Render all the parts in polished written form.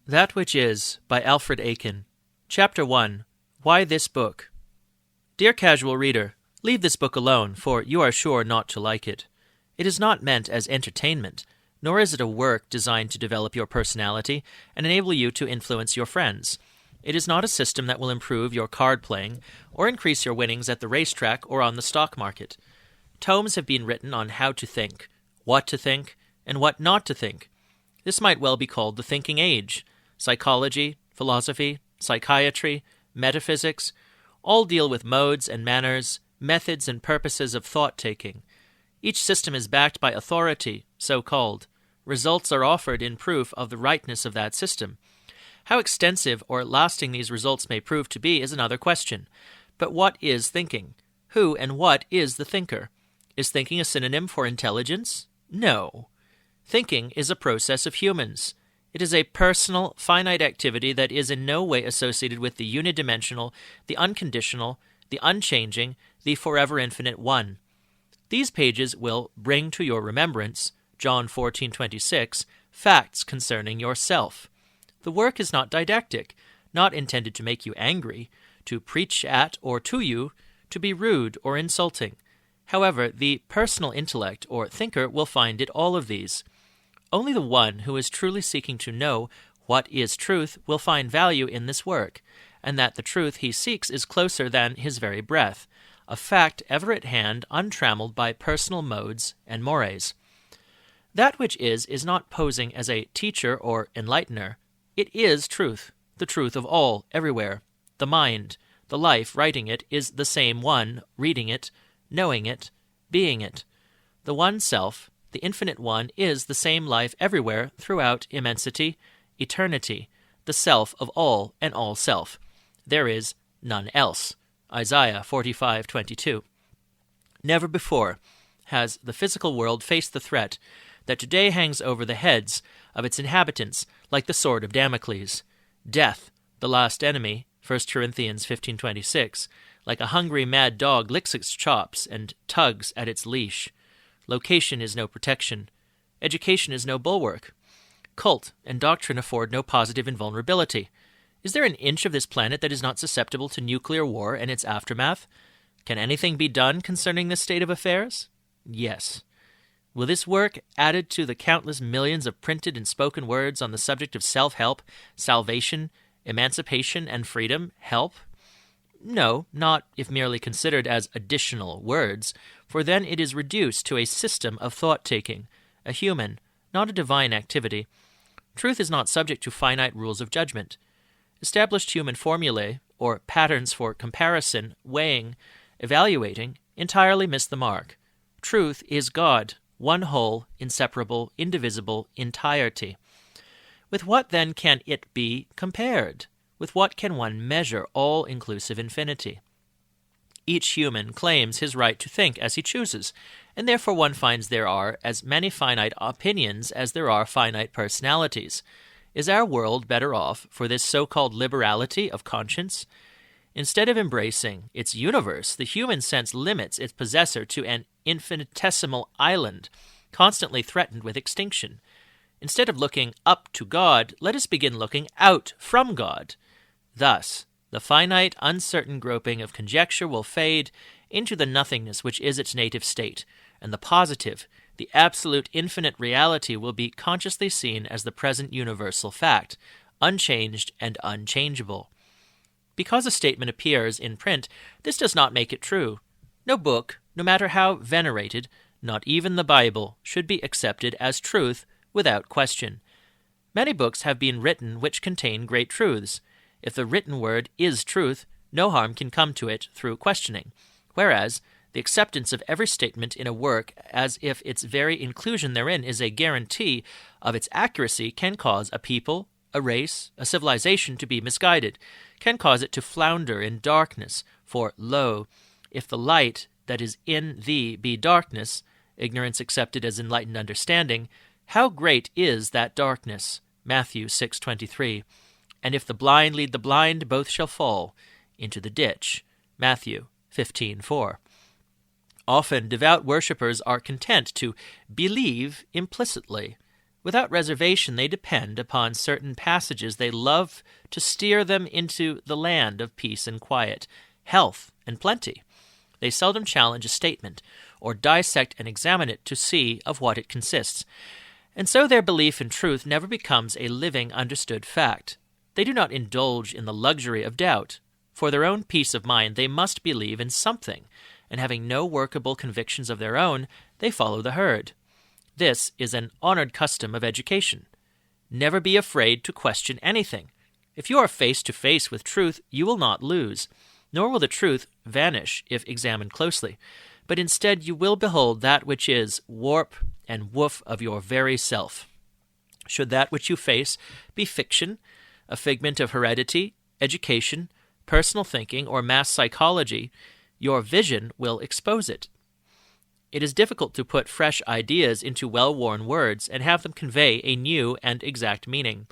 That Which Is, by Alfred Aiken. Chapter 1. Why This Book? Dear casual reader, leave this book alone, for you are sure not to like it. It is not meant as entertainment, nor is it a work designed to develop your personality and enable you to influence your friends. It is not a system that will improve your card playing or increase your winnings at the racetrack or on the stock market. Tomes have been written on how to think, and what not to think. This might well be called the thinking age. Psychology, philosophy, psychiatry, metaphysics, all deal with modes and manners, methods and purposes of thought-taking. Each system is backed by authority, so-called. Results are offered in proof of the rightness of that system. How extensive or lasting these results may prove to be is another question. But what is thinking? Who and what is the thinker? Is thinking a synonym for intelligence? No. Thinking is a process of humans. It is a personal, finite activity that is in no way associated with the unidimensional, the unconditional, the unchanging, the forever infinite one. These pages will bring to your remembrance, John 14:26, facts concerning yourself. The work is not didactic, not intended to make you angry, to preach at or to you, to be rude or insulting. However, the personal intellect or thinker will find it all of these. Only the one who is truly seeking to know what is truth will find value in this work, and that the truth he seeks is closer than his very breath, a fact ever at hand, untrammeled by personal modes and mores. That which is not posing as a teacher or enlightener. It is truth, the truth of all, everywhere. The mind, the life writing it, is the same one, reading it, knowing it, being it. The one self, the infinite one, is the same life everywhere throughout immensity, eternity, the self of all and all self. There is none else. Isaiah 45:22. Never before has the physical world faced the threat that today hangs over the heads of its inhabitants like the sword of Damocles. Death, the last enemy, 1 Corinthians 15:26, like a hungry mad dog licks its chops and tugs at its leash. Location is no protection. Education is no bulwark. Cult and doctrine afford no positive invulnerability. Is there an inch of this planet that is not susceptible to nuclear war and its aftermath? Can anything be done concerning this state of affairs? Yes. Will this work, added to the countless millions of printed and spoken words on the subject of self-help, salvation, emancipation, and freedom, help? No, not if merely considered as additional words, for then it is reduced to a system of thought-taking, a human, not a divine activity. Truth is not subject to finite rules of judgment. Established human formulae, or patterns for comparison, weighing, evaluating, entirely miss the mark. Truth is God, one whole, inseparable, indivisible entirety. With what, then, can it be compared? With what can one measure all-inclusive infinity? Each human claims his right to think as he chooses, and therefore one finds there are as many finite opinions as there are finite personalities. Is our world better off for this so-called liberality of conscience? Instead of embracing its universe, the human sense limits its possessor to an infinitesimal island, constantly threatened with extinction. Instead of looking up to God, let us begin looking out from God. Thus, the finite, uncertain groping of conjecture will fade into the nothingness which is its native state, and the positive, the absolute infinite reality will be consciously seen as the present universal fact, unchanged and unchangeable. Because a statement appears in print, this does not make it true. No book, no matter how venerated, not even the Bible, should be accepted as truth without question. Many books have been written which contain great truths. If the written word is truth, no harm can come to it through questioning, whereas the acceptance of every statement in a work as if its very inclusion therein is a guarantee of its accuracy can cause a people, a race, a civilization to be misguided, can cause it to flounder in darkness, for, lo, if the light that is in thee be darkness, ignorance accepted as enlightened understanding, how great is that darkness? Matthew 6:23. And if the blind lead the blind, both shall fall into the ditch. Matthew 15:4. Often devout worshippers are content to believe implicitly. Without reservation, they depend upon certain passages they love to steer them into the land of peace and quiet, health and plenty. They seldom challenge a statement or dissect and examine it to see of what it consists, and so their belief in truth never becomes a living, understood fact. They do not indulge in the luxury of doubt. For their own peace of mind, they must believe in something, and having no workable convictions of their own, they follow the herd. This is an honored custom of education. Never be afraid to question anything. If you are face to face with truth, you will not lose, nor will the truth vanish if examined closely, but instead you will behold that which is warp and woof of your very self. Should that which you face be fiction, a figment of heredity, education, personal thinking, or mass psychology, your vision will expose it. It is difficult to put fresh ideas into well-worn words and have them convey a new and exact meaning.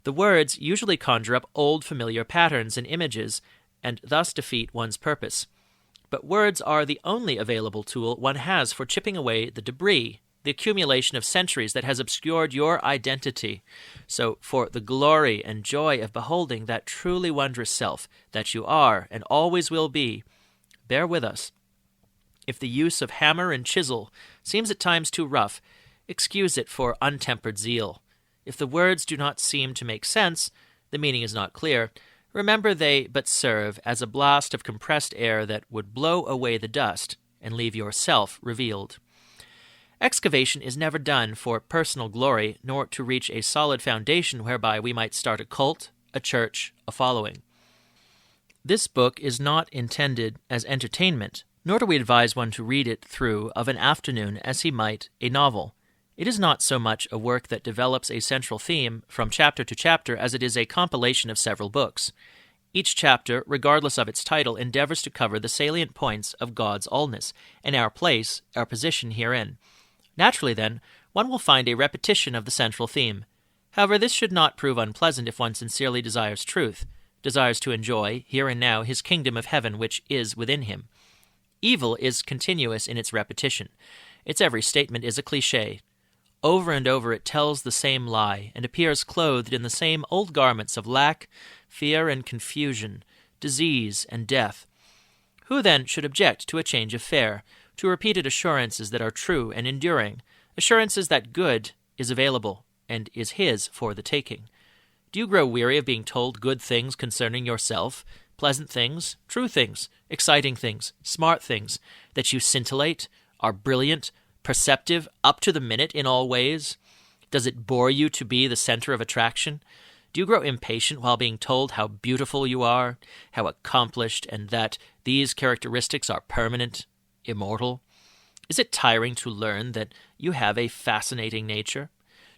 The words usually conjure up old familiar patterns and images, and thus defeat one's purpose. But words are the only available tool one has for chipping away the debris, the accumulation of centuries that has obscured your identity. So, for the glory and joy of beholding that truly wondrous self that you are and always will be, bear with us. If the use of hammer and chisel seems at times too rough, excuse it for untempered zeal. If the words do not seem to make sense, the meaning is not clear, remember they but serve as a blast of compressed air that would blow away the dust and leave yourself revealed. Excavation is never done for personal glory, nor to reach a solid foundation whereby we might start a cult, a church, a following. This book is not intended as entertainment, nor do we advise one to read it through of an afternoon as he might a novel. It is not so much a work that develops a central theme from chapter to chapter as it is a compilation of several books. Each chapter, regardless of its title, endeavors to cover the salient points of God's allness, and our place, our position herein. Naturally, then, one will find a repetition of the central theme. However, this should not prove unpleasant if one sincerely desires truth, desires to enjoy, here and now, his kingdom of heaven which is within him. Evil is continuous in its repetition. Its every statement is a cliché. Over and over it tells the same lie, and appears clothed in the same old garments of lack, fear and confusion, disease and death. Who then should object to a change of fare, to repeated assurances that are true and enduring, assurances that good is available and is his for the taking? Do you grow weary of being told good things concerning yourself, pleasant things, true things, exciting things, smart things, that you scintillate, are brilliant, perceptive, up to the minute in all ways? Does it bore you to be the center of attraction? Do you grow impatient while being told how beautiful you are, how accomplished, and that these characteristics are permanent, immortal? Is it tiring to learn that you have a fascinating nature?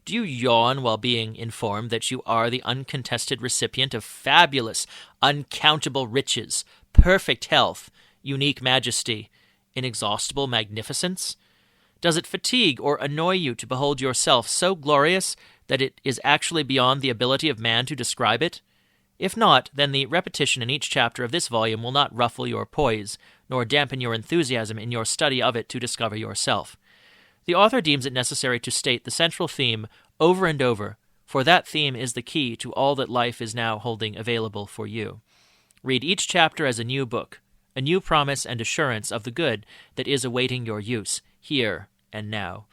Do you yawn while being informed that you are the uncontested recipient of fabulous, uncountable riches, perfect health, unique majesty, inexhaustible magnificence? Does it fatigue or annoy you to behold yourself so glorious that it is actually beyond the ability of man to describe it? If not, then the repetition in each chapter of this volume will not ruffle your poise, nor dampen your enthusiasm in your study of it to discover yourself. The author deems it necessary to state the central theme over and over, for that theme is the key to all that life is now holding available for you. Read each chapter as a new book, a new promise and assurance of the good that is awaiting your use, here and now.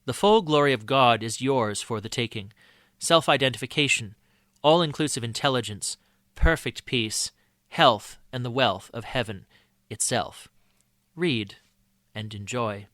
The full glory of God is yours for the taking. Self-identification, all-inclusive intelligence, perfect peace, health, and the wealth of heaven itself. Read and enjoy.